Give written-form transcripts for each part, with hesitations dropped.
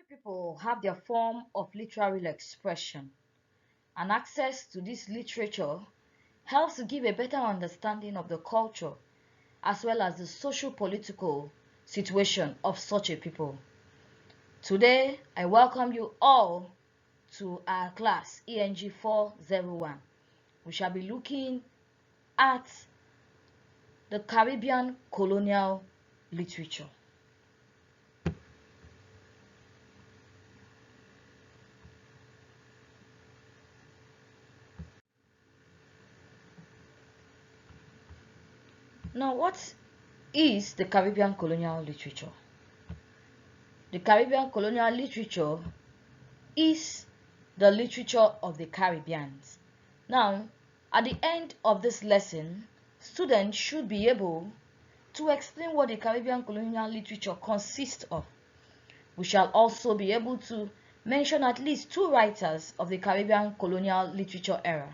People have their form of literary expression, and access to this literature helps to give a better understanding of the culture as well as the social political situation of such a people. Today, I welcome you all to our class ENG 401. We shall be looking at the Caribbean colonial literature. Now, what is the Caribbean colonial literature? The Caribbean colonial literature is the literature of the Caribbeans. Now, at the end of this lesson, students should be able to explain what the Caribbean colonial literature consists of. We shall also be able to mention at least two writers of the Caribbean colonial literature era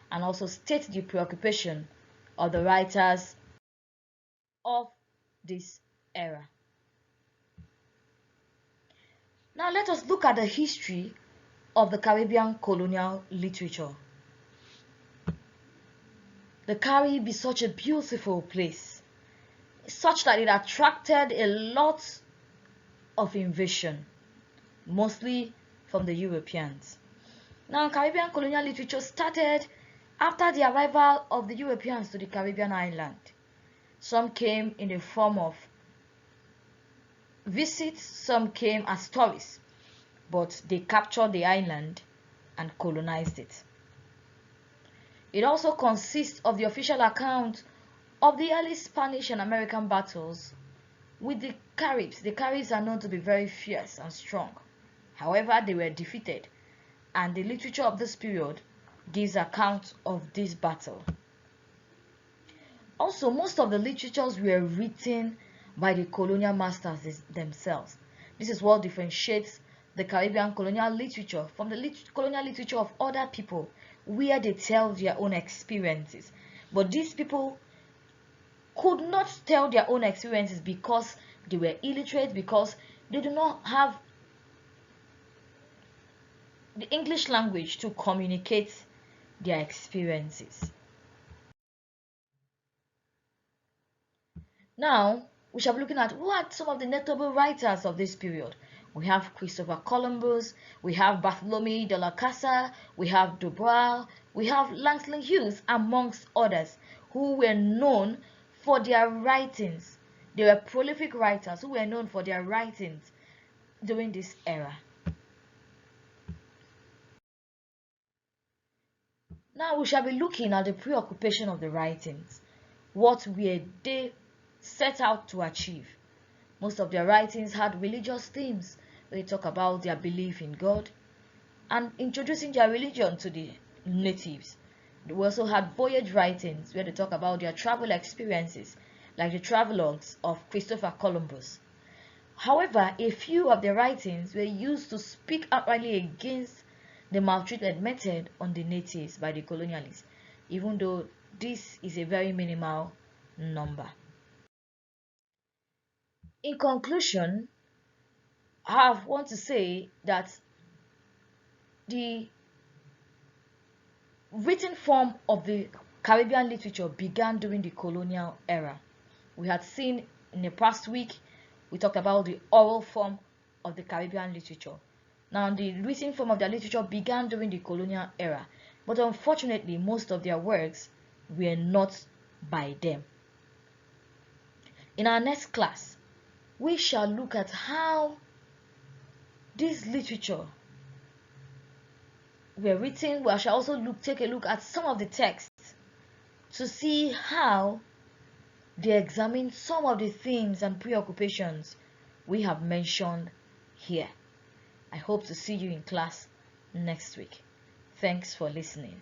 and also state the preoccupation of the writers of this era. Now let us look at the history of the Caribbean colonial literature. The Caribbean is such a beautiful place, such that it attracted a lot of invasion, mostly from the Europeans. Now, Caribbean colonial literature started after the arrival of the Europeans to the Caribbean island. Some came in the form of visits, some came as tourists, but they captured the island and colonized it. It also consists of the official account of the early Spanish and American battles with the Caribs. The Caribs are known to be very fierce and strong. However, they were defeated, and the literature of this period gives account of this battle. Also, most of the literatures were written by the colonial masters themselves. This is what differentiates the Caribbean colonial literature from the colonial literature of other people, where they tell their own experiences. But these people could not tell their own experiences because they were illiterate, because they do not have the English language to communicate their experiences. Now, we shall be looking at who are some of the notable writers of this period. We have Christopher Columbus, we have Bartholomew de la Casa, we have Dubois, we have Langston Hughes, amongst others, who were known for their writings. They were prolific writers who were known for their writings during this era. Now we shall be looking at the preoccupation of the writings. What were they set out to achieve? Most of their writings had religious themes. They talk about their belief in God and introducing their religion to the natives. They also had voyage writings where they talk about their travel experiences, like the travelogues of Christopher Columbus. However, a few of the writings were used to speak outrightly against the maltreatment meted on the natives by the colonialists, even though this is a very minimal number. In conclusion, I want to say that the written form of the Caribbean literature began during the colonial era. We had seen in the past week, we talked about the oral form of the Caribbean literature. Now, the written form of their literature began during the colonial era, but unfortunately, most of their works were not by them. In our next class, we shall look at how this literature were written. We shall also take a look at some of the texts to see how they examine some of the themes and preoccupations we have mentioned here. I hope to see you in class next week. Thanks for listening.